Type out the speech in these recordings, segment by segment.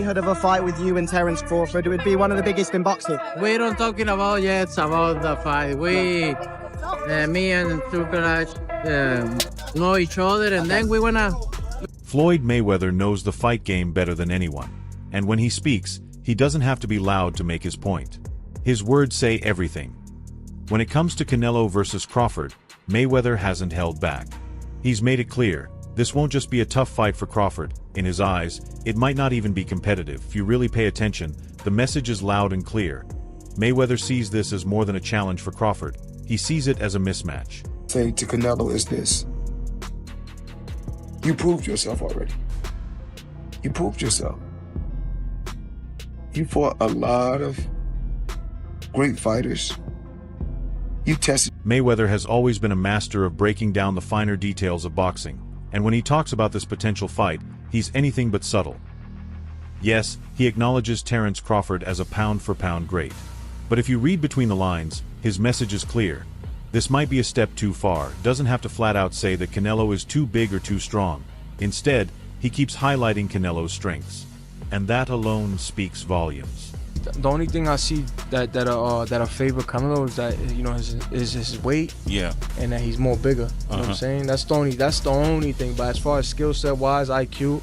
Of a fight with you and Terence Crawford, it would be one of the biggest in boxing. We don't talking about yet about the fight. Me and Tukaraj know each other, and then we wanna. Floyd Mayweather knows the fight game better than anyone, and when he speaks, he doesn't have to be loud to make his point. His words say everything. When it comes to Canelo versus Crawford, Mayweather hasn't held back. He's made it clear, this won't just be a tough fight for Crawford. In his eyes, it might not even be competitive. If you really pay attention, the message is loud and clear. Mayweather sees this as more than a challenge for Crawford. He sees it as a mismatch. Say to Canelo is this: you proved yourself already. You proved yourself. You fought a lot of great fighters. You tested. Mayweather has always been a master of breaking down the finer details of boxing, and when he talks about this potential fight, he's anything but subtle. Yes, he acknowledges Terence Crawford as a pound-for-pound great. But if you read between the lines, his message is clear. This might be a step too far. Doesn't have to flat out say that Canelo is too big or too strong. Instead, he keeps highlighting Canelo's strengths. And that alone speaks volumes. The only thing I see that favor Canelo is that, you know, is his weight. Yeah. And that he's more bigger. You know what I'm saying? That's the only thing. But as far as skill set wise, IQ,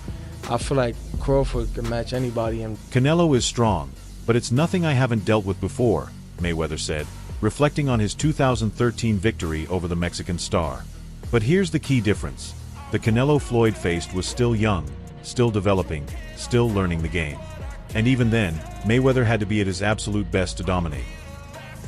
I feel like Crawford can match anybody. And Canelo is strong, but it's nothing I haven't dealt with before, Mayweather said, reflecting on his 2013 victory over the Mexican star. But here's the key difference. The Canelo Floyd faced was still young, still developing, still learning the game. And even then, Mayweather had to be at his absolute best to dominate.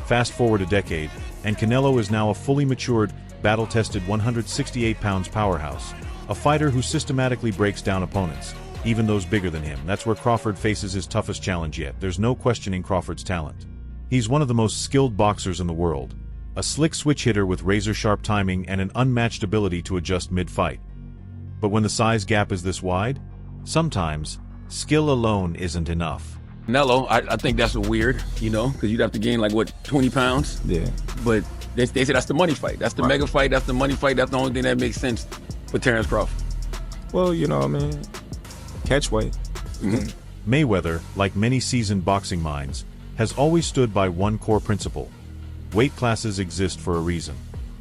Fast forward a decade, and Canelo is now a fully matured, battle-tested 168 pounds powerhouse, a fighter who systematically breaks down opponents, even those bigger than him. That's where Crawford faces his toughest challenge yet. There's no questioning Crawford's talent. He's one of the most skilled boxers in the world, a slick switch hitter with razor-sharp timing and an unmatched ability to adjust mid-fight. But when the size gap is this wide, sometimes skill alone isn't enough. Canelo, I think that's weird, you know, because you'd have to gain like, what, 20 pounds? yeah. But they say that's the money fight. That's the mega fight. That's the money fight. That's the only thing that makes sense for Terence Crawford. Well, you know what I mean? Catch weight. Mayweather, like many seasoned boxing minds, has always stood by one core principle. Weight classes exist for a reason.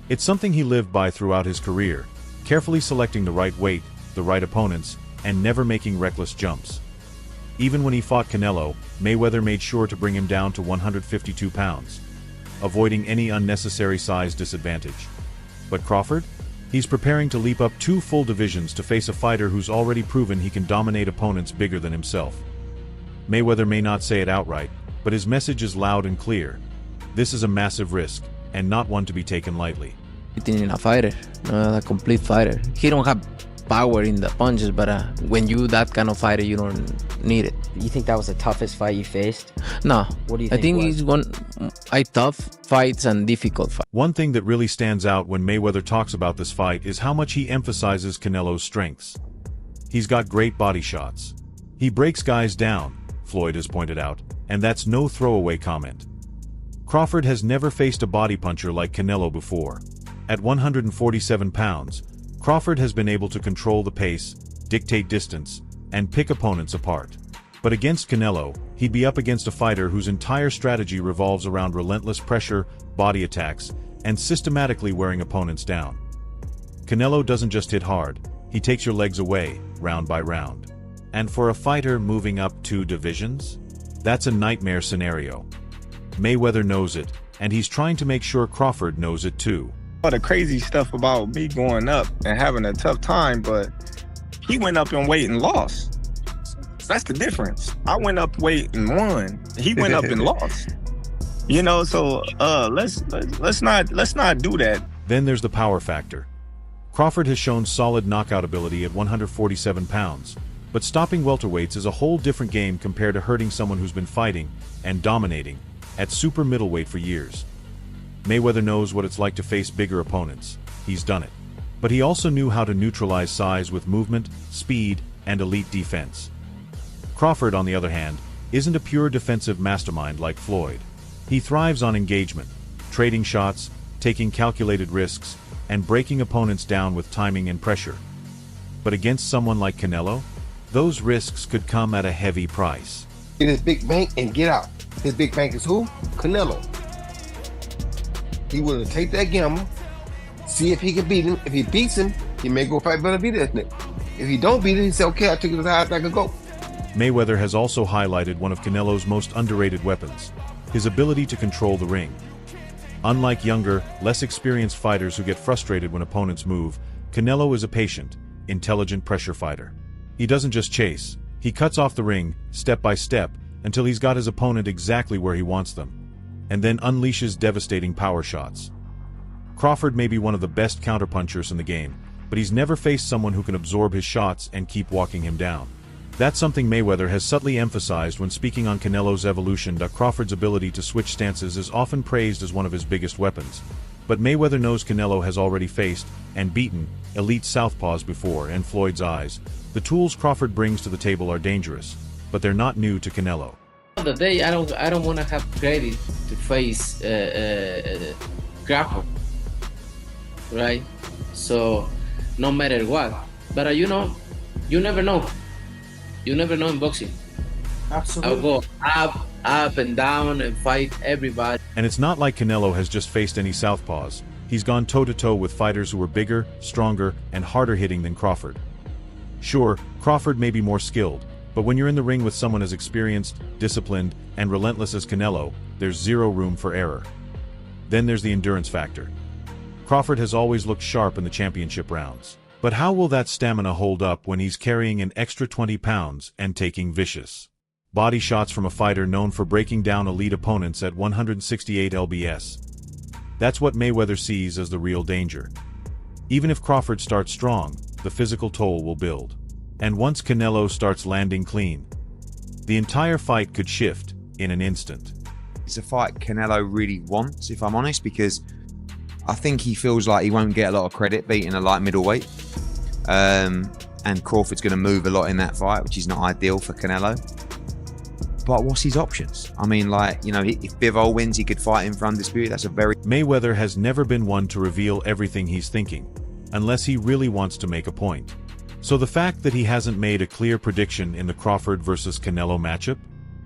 It's something he lived by throughout his career, carefully selecting the right weight, the right opponents, and never making reckless jumps. Even when he fought Canelo, Mayweather made sure to bring him down to 152 pounds, avoiding any unnecessary size disadvantage. But Crawford? He's preparing to leap up 2 full divisions to face a fighter who's already proven he can dominate opponents bigger than himself. Mayweather may not say it outright, but his message is loud and clear. This is a massive risk, and not one to be taken lightly. In a fighter, a complete fighter. He don't have power in the punches, but when you that kind of fighter, you don't need it. You think that was the toughest fight you faced? No. What do you think? I think was? it's one tough fights and difficult fights. One thing that really stands out when Mayweather talks about this fight is how much he emphasizes Canelo's strengths. He's got great body shots. He breaks guys down, Floyd has pointed out, and that's no throwaway comment. Crawford has never faced a body puncher like Canelo before. At 147 pounds, Crawford has been able to control the pace, dictate distance, and pick opponents apart. But against Canelo, he'd be up against a fighter whose entire strategy revolves around relentless pressure, body attacks, and systematically wearing opponents down. Canelo doesn't just hit hard, he takes your legs away, round by round. And for a fighter moving up 2 divisions, that's a nightmare scenario. Mayweather knows it, and he's trying to make sure Crawford knows it too. All the crazy stuff about me going up and having a tough time, but he went up in weight and lost. That's the difference. I went up weight and won. He went up and lost. You know, so let's not do that. Then there's the power factor. Crawford has shown solid knockout ability at 147 pounds, but stopping welterweights is a whole different game compared to hurting someone who's been fighting and dominating at super middleweight for years. Mayweather knows what it's like to face bigger opponents. He's done it. But he also knew how to neutralize size with movement, speed, and elite defense. Crawford, on the other hand, isn't a pure defensive mastermind like Floyd. He thrives on engagement, trading shots, taking calculated risks, and breaking opponents down with timing and pressure. But against someone like Canelo, Those risks could come at a heavy price. Get his big bank and get out. His big bank is who? Canelo. He willing to take that gamble, see if he can beat him. If he beats him, he may go fight Benavidez next. If he don't beat him, he say, okay, I took it as high as I could go. Mayweather has also highlighted one of Canelo's most underrated weapons, his ability to control the ring. Unlike younger, less experienced fighters who get frustrated when opponents move, Canelo is a patient, intelligent pressure fighter. He doesn't just chase, he cuts off the ring, step by step, until he's got his opponent exactly where he wants them, and then unleashes devastating power shots. Crawford may be one of the best counterpunchers in the game, but he's never faced someone who can absorb his shots and keep walking him down. That's something Mayweather has subtly emphasized when speaking on Canelo's evolution. Crawford's ability to switch stances is often praised as one of his biggest weapons. But Mayweather knows Canelo has already faced, and beaten, elite southpaws before. In Floyd's eyes, the tools Crawford brings to the table are dangerous, but they're not new to Canelo. The day I don't want to have credit to face Crawford, right? So no matter what, but you know, you never know. You never know in boxing. Absolutely. I'll go up and down and fight everybody. And it's not like Canelo has just faced any southpaws. He's gone toe-to-toe with fighters who were bigger, stronger, and harder hitting than Crawford. Sure, Crawford may be more skilled, but when you're in the ring with someone as experienced, disciplined, and relentless as Canelo, there's zero room for error. Then there's the endurance factor. Crawford has always looked sharp in the championship rounds. But how will that stamina hold up when he's carrying an extra 20 pounds and taking vicious body shots from a fighter known for breaking down elite opponents at 168 lbs? That's what Mayweather sees as the real danger. Even if Crawford starts strong, the physical toll will build. And once Canelo starts landing clean, the entire fight could shift in an instant. It's a fight Canelo really wants, if I'm honest, because I think he feels like he won't get a lot of credit beating a light middleweight. And Crawford's going to move a lot in that fight, which is not ideal for Canelo. But what's his options? I mean, like, you know, if Bivol wins, he could fight him for undisputed. That's a very... Mayweather has never been one to reveal everything he's thinking, unless he really wants to make a point. So the fact that he hasn't made a clear prediction in the Crawford versus Canelo matchup,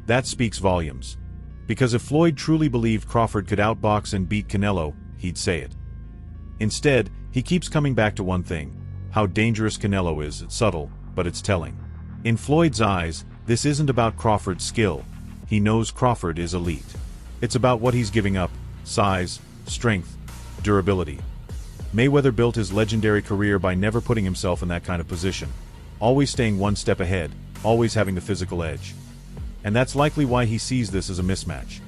that speaks volumes. Because if Floyd truly believed Crawford could outbox and beat Canelo, he'd say it. Instead, he keeps coming back to one thing: how dangerous Canelo is. It's subtle, but it's telling. In Floyd's eyes, this isn't about Crawford's skill. He knows Crawford is elite. It's about what he's giving up: size, strength, durability. Mayweather built his legendary career by never putting himself in that kind of position, always staying one step ahead, always having the physical edge. And that's likely why he sees this as a mismatch.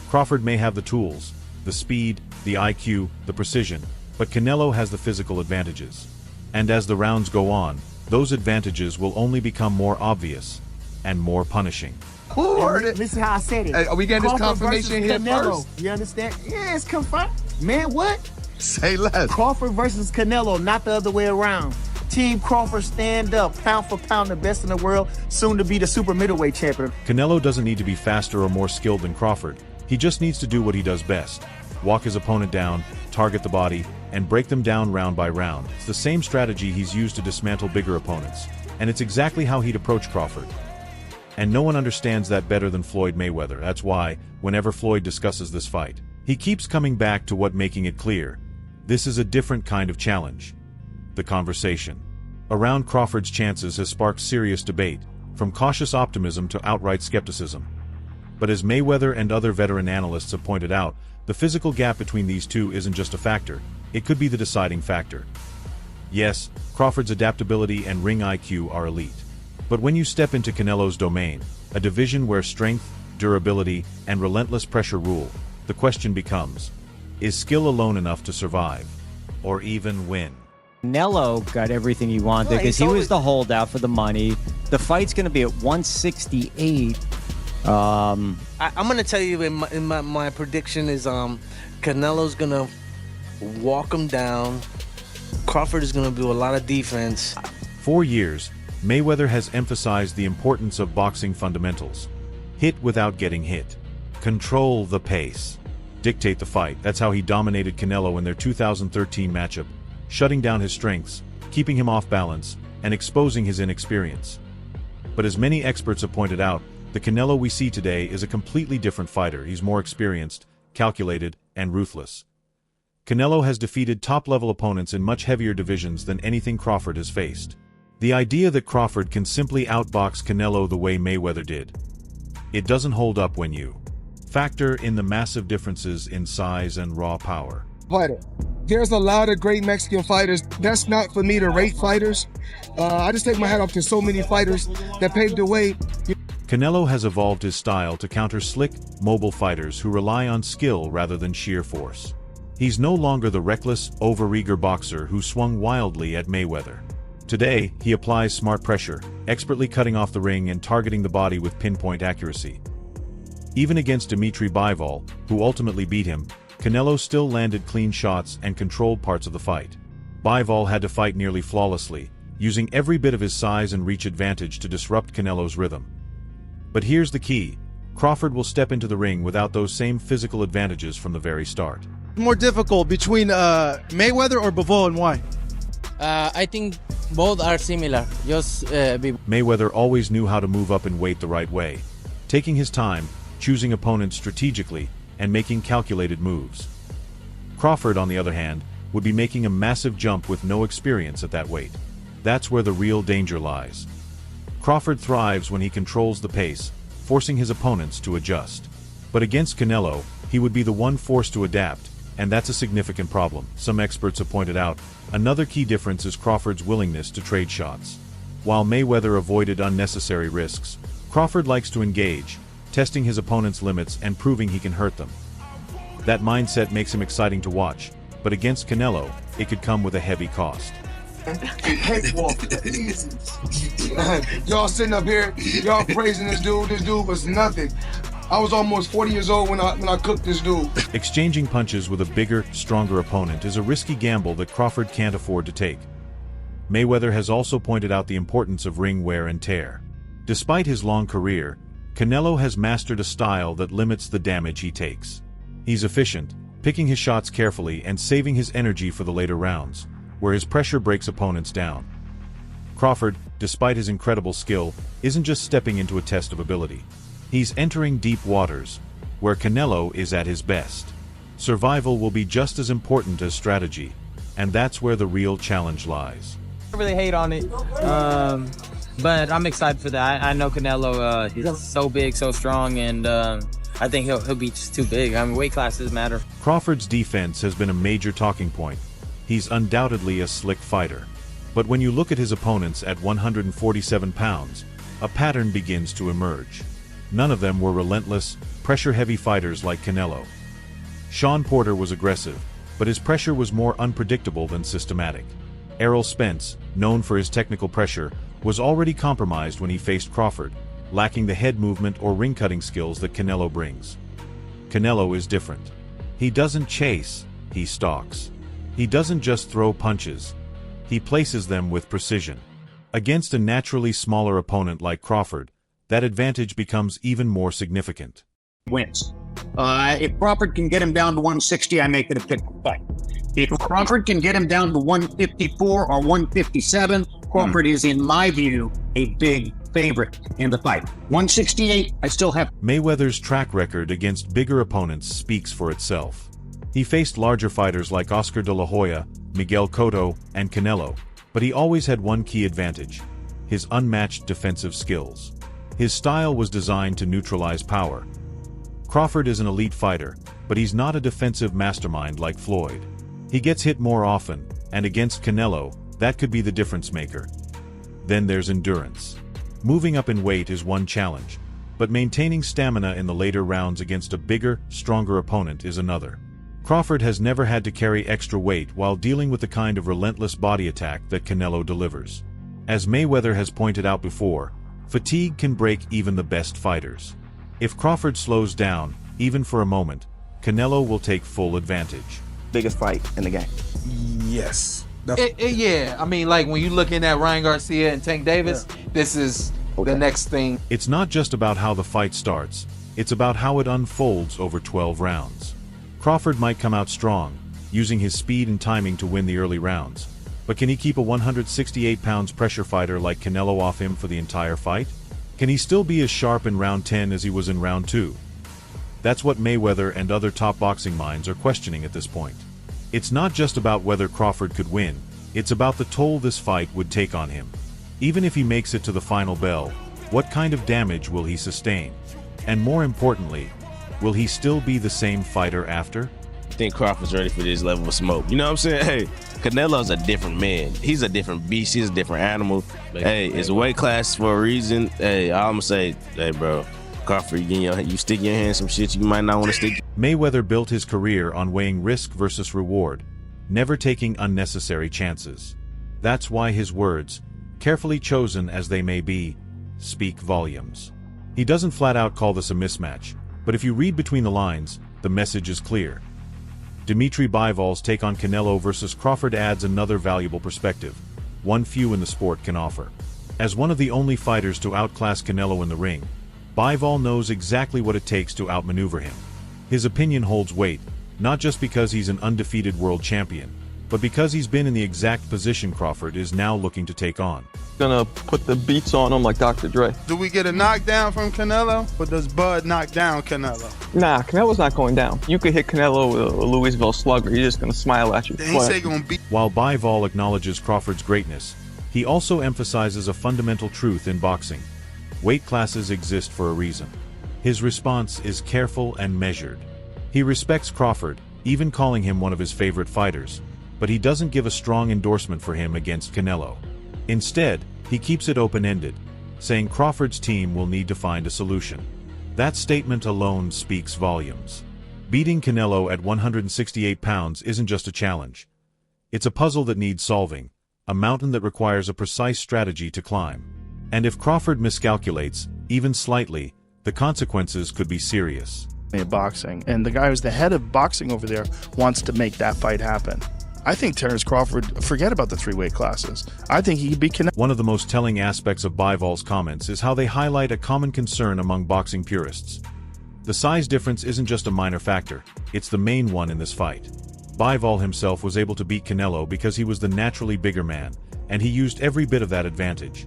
Crawford may have the tools, the speed, the IQ, the precision, but Canelo has the physical advantages. And as the rounds go on, those advantages will only become more obvious and more punishing. Who heard it? Listen how I said it. Hey, are we getting this Crawford confirmation versus here Canelo. first? You understand? Yeah, it's confirmed. Man, what? Say less. Crawford versus Canelo, not the other way around. Team Crawford, stand up. Pound for pound, the best in the world, soon to be the super middleweight champion. Canelo doesn't need to be faster or more skilled than Crawford. He just needs to do what he does best: walk his opponent down, target the body, and break them down round by round. It's the same strategy he's used to dismantle bigger opponents, and it's exactly how he'd approach Crawford. And no one understands that better than Floyd Mayweather. That's why, whenever Floyd discusses this fight, he keeps coming back to making it clear: this is a different kind of challenge. The conversation around Crawford's chances has sparked serious debate, from cautious optimism to outright skepticism. But as Mayweather and other veteran analysts have pointed out, the physical gap between these two isn't just a factor, it could be the deciding factor. Yes, Crawford's adaptability and ring IQ are elite. But when you step into Canelo's domain, a division where strength, durability, and relentless pressure rule, the question becomes: is skill alone enough to survive, or even win? Canelo got everything he wanted because he was the holdout for the money. The fight's going to be at 168. I'm gonna tell you, in my prediction is Canelo's gonna walk him down. Crawford is gonna do a lot of defense. For years, Mayweather has emphasized the importance of boxing fundamentals: hit without getting hit, control the pace, dictate the fight. That's how he dominated Canelo in their 2013 matchup, shutting down his strengths, keeping him off balance, and exposing his inexperience. But as many experts have pointed out, the Canelo we see today is a completely different fighter. He's more experienced, calculated, and ruthless. Canelo has defeated top-level opponents in much heavier divisions than anything Crawford has faced. The idea that Crawford can simply outbox Canelo the way Mayweather did, it doesn't hold up when you factor in the massive differences in size and raw power. Fighter. There's a lot of great Mexican fighters. That's not for me to rate fighters. I just take my hat off to so many fighters that paved the way. Canelo has evolved his style to counter slick, mobile fighters who rely on skill rather than sheer force. He's no longer the reckless, overeager boxer who swung wildly at Mayweather. Today, he applies smart pressure, expertly cutting off the ring and targeting the body with pinpoint accuracy. Even against Dimitri Bivol, who ultimately beat him, Canelo still landed clean shots and controlled parts of the fight. Bivol had to fight nearly flawlessly, using every bit of his size and reach advantage to disrupt Canelo's rhythm. But here's the key: Crawford will step into the ring without those same physical advantages from the very start. More difficult between Mayweather or Bivol, and why? I think both are similar. Mayweather always knew how to move up in weight the right way, taking his time, choosing opponents strategically, and making calculated moves. Crawford, on the other hand, would be making a massive jump with no experience at that weight. That's where the real danger lies. Crawford thrives when he controls the pace, forcing his opponents to adjust. But against Canelo, he would be the one forced to adapt, and that's a significant problem. Some experts have pointed out, another key difference is Crawford's willingness to trade shots. While Mayweather avoided unnecessary risks, Crawford likes to engage, testing his opponent's limits and proving he can hurt them. That mindset makes him exciting to watch, but against Canelo, it could come with a heavy cost. Y'all sitting up here, y'all praising this dude. This dude was nothing. I was almost 40 years old when I cooked this dude. Exchanging punches with a bigger, stronger opponent is a risky gamble that Crawford can't afford to take. Mayweather has also pointed out the importance of ring wear and tear. Despite his long career, Canelo has mastered a style that limits the damage he takes. He's efficient, picking his shots carefully and saving his energy for the later rounds, where his pressure breaks opponents down. Crawford, despite his incredible skill, isn't just stepping into a test of ability. He's entering deep waters, where Canelo is at his best. Survival will be just as important as strategy, and that's where the real challenge lies. I really hate on it, but I'm excited for that. I know Canelo is so big, so strong, and I think he'll be just too big. I mean, weight classes matter. Crawford's defense has been a major talking point. He's undoubtedly a slick fighter. But when you look at his opponents at 147 pounds, a pattern begins to emerge. None of them were relentless, pressure-heavy fighters like Canelo. Sean Porter was aggressive, but his pressure was more unpredictable than systematic. Errol Spence, known for his technical pressure, was already compromised when he faced Crawford, lacking the head movement or ring-cutting skills that Canelo brings. Canelo is different. He doesn't chase, he stalks. He doesn't just throw punches. He places them with precision. Against a naturally smaller opponent like Crawford, that advantage becomes even more significant. Wins. If Crawford can get him down to 160, I make it a pick fight. If Crawford can get him down to 154 or 157, Crawford is, in my view, a big favorite in the fight. 168, I still have. Mayweather's track record against bigger opponents speaks for itself. He faced larger fighters like Oscar de la Hoya, Miguel Cotto, and Canelo, but he always had one key advantage: his unmatched defensive skills. His style was designed to neutralize power. Crawford is an elite fighter, but he's not a defensive mastermind like Floyd. He gets hit more often, and against Canelo, that could be the difference maker. Then there's endurance. Moving up in weight is one challenge, but maintaining stamina in the later rounds against a bigger, stronger opponent is another. Crawford has never had to carry extra weight while dealing with the kind of relentless body attack that Canelo delivers. As Mayweather has pointed out before, fatigue can break even the best fighters. If Crawford slows down, even for a moment, Canelo will take full advantage. Biggest fight in the game. Yes. Yeah, I mean, like when you're looking at Ryan Garcia and Tank Davis, this is the next thing. It's not just about how the fight starts, it's about how it unfolds over 12 rounds. Crawford might come out strong, using his speed and timing to win the early rounds. But can he keep a 168 pounds pressure fighter like Canelo off him for the entire fight? Can he still be as sharp in round 10 as he was in round 2? That's what Mayweather and other top boxing minds are questioning at this point. It's not just about whether Crawford could win, it's about the toll this fight would take on him. Even if he makes it to the final bell, what kind of damage will he sustain? And more importantly, will he still be the same fighter after? I think Crawford's ready for this level of smoke. You know what I'm saying? Hey, Canelo's a different man. He's a different beast. He's a different animal. Hey, it's a weight class for a reason. Hey, I'm gonna say, hey, bro, Crawford, you stick your hand in some shit you might not want to stick. Mayweather built his career on weighing risk versus reward, never taking unnecessary chances. That's why his words, carefully chosen as they may be, speak volumes. He doesn't flat out call this a mismatch, but if you read between the lines, the message is clear. Dimitri Bivol's take on Canelo versus Crawford adds another valuable perspective, one few in the sport can offer. As one of the only fighters to outclass Canelo in the ring, Bivol knows exactly what it takes to outmaneuver him. His opinion holds weight, not just because he's an undefeated world champion, but because he's been in the exact position Crawford is now looking to take on. Gonna put the beats on him like Dr. Dre. Do we get a knockdown from Canelo, or does Bud knock down Canelo? Nah, Canelo's not going down. You could hit Canelo with a Louisville slugger. He's just gonna smile at you. He say gonna beat. While Bivol acknowledges Crawford's greatness, he also emphasizes a fundamental truth in boxing. Weight classes exist for a reason. His response is careful and measured. He respects Crawford, even calling him one of his favorite fighters, but he doesn't give a strong endorsement for him against Canelo. Instead, he keeps it open-ended, saying Crawford's team will need to find a solution. That statement alone speaks volumes. Beating Canelo at 168 pounds isn't just a challenge. It's a puzzle that needs solving, a mountain that requires a precise strategy to climb. And if Crawford miscalculates, even slightly, the consequences could be serious. In boxing, and the guy who's the head of boxing over there wants to make that fight happen. I think Terence Crawford, forget about the 3 weight classes. I think he could be Canelo. One of the most telling aspects of Bivol's comments is how they highlight a common concern among boxing purists. The size difference isn't just a minor factor, it's the main one in this fight. Bivol himself was able to beat Canelo because he was the naturally bigger man, and he used every bit of that advantage.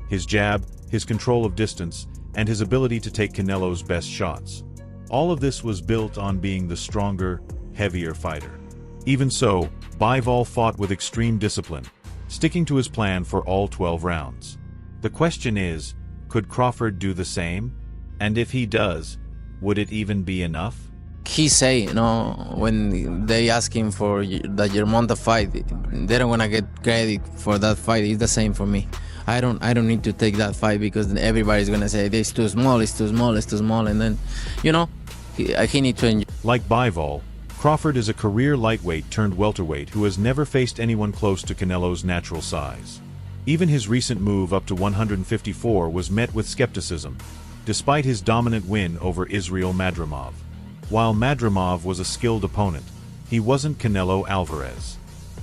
His jab, his control of distance, and his ability to take Canelo's best shots. All of this was built on being the stronger, heavier fighter. Even so, Bivol fought with extreme discipline, sticking to his plan for all 12 rounds. The question is, could Crawford do the same? And if he does, would it even be enough? He say, when they ask him for the Germonta fight, they don't want to get credit for that fight. It's the same for me. I don't need to take that fight because everybody's gonna say it's too small, it's too small, it's too small, and then, he need to enjoy. Like Bivol, Crawford is a career lightweight turned welterweight who has never faced anyone close to Canelo's natural size. Even his recent move up to 154 was met with skepticism, despite his dominant win over Israel Madrimov. While Madrimov was a skilled opponent, he wasn't Canelo Álvarez.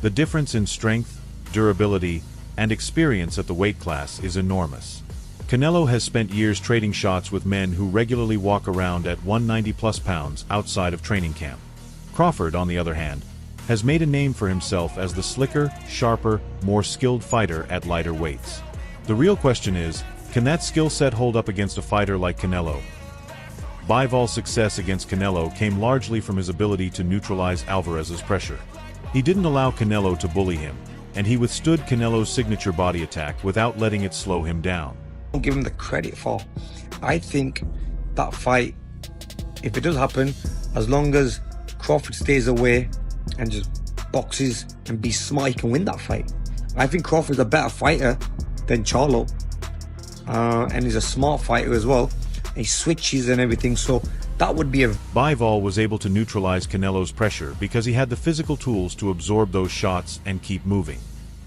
The difference in strength, durability, and experience at the weight class is enormous. Canelo has spent years trading shots with men who regularly walk around at 190+ pounds outside of training camp. Crawford, on the other hand, has made a name for himself as the slicker, sharper, more skilled fighter at lighter weights. The real question is, can that skill set hold up against a fighter like Canelo? Bivol's success against Canelo came largely from his ability to neutralize Álvarez's pressure. He didn't allow Canelo to bully him, and he withstood Canelo's signature body attack without letting it slow him down. Don't give him the credit for. I think that fight, if it does happen, as long as Crawford stays away and just boxes and be smart, he can win that fight. I think Crawford's a better fighter than Charlo, and he's a smart fighter as well. He switches and everything, so that would be a... Bivol was able to neutralize Canelo's pressure because he had the physical tools to absorb those shots and keep moving.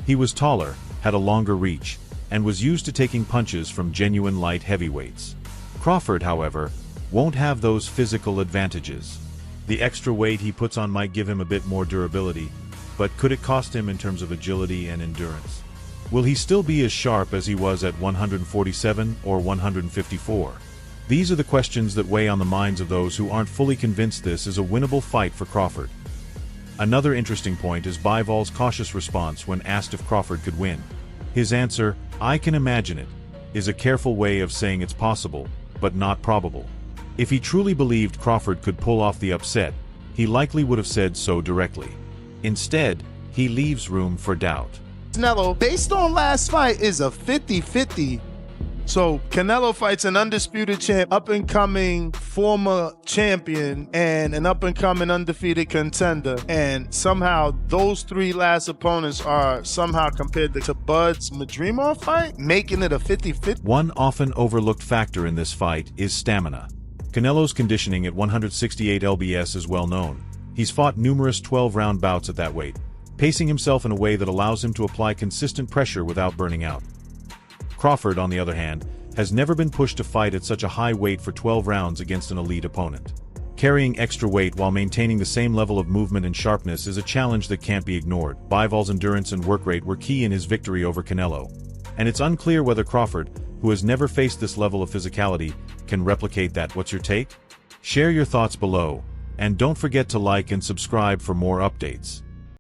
He was taller, had a longer reach, and was used to taking punches from genuine light heavyweights. Crawford, however, won't have those physical advantages. The extra weight he puts on might give him a bit more durability, but could it cost him in terms of agility and endurance? Will he still be as sharp as he was at 147 or 154? These are the questions that weigh on the minds of those who aren't fully convinced this is a winnable fight for Crawford. Another interesting point is Bivol's cautious response when asked if Crawford could win. His answer, "I can imagine it," is a careful way of saying it's possible, but not probable. If he truly believed Crawford could pull off the upset, he likely would have said so directly. Instead, he leaves room for doubt. Canelo, based on last fight, is a 50-50. So Canelo fights an undisputed champ, up-and-coming former champion, and an up-and-coming undefeated contender. And somehow those three last opponents are somehow compared to Bud's Madrimov fight, making it a 50-50. One often overlooked factor in this fight is stamina. Canelo's conditioning at 168 lbs is well known. He's fought numerous 12-round bouts at that weight, pacing himself in a way that allows him to apply consistent pressure without burning out. Crawford, on the other hand, has never been pushed to fight at such a high weight for 12 rounds against an elite opponent. Carrying extra weight while maintaining the same level of movement and sharpness is a challenge that can't be ignored. Bivall's endurance and work rate were key in his victory over Canelo, and it's unclear whether Crawford, who has never faced this level of physicality, can replicate that. What's your take? Share your thoughts below, and don't forget to like and subscribe for more updates.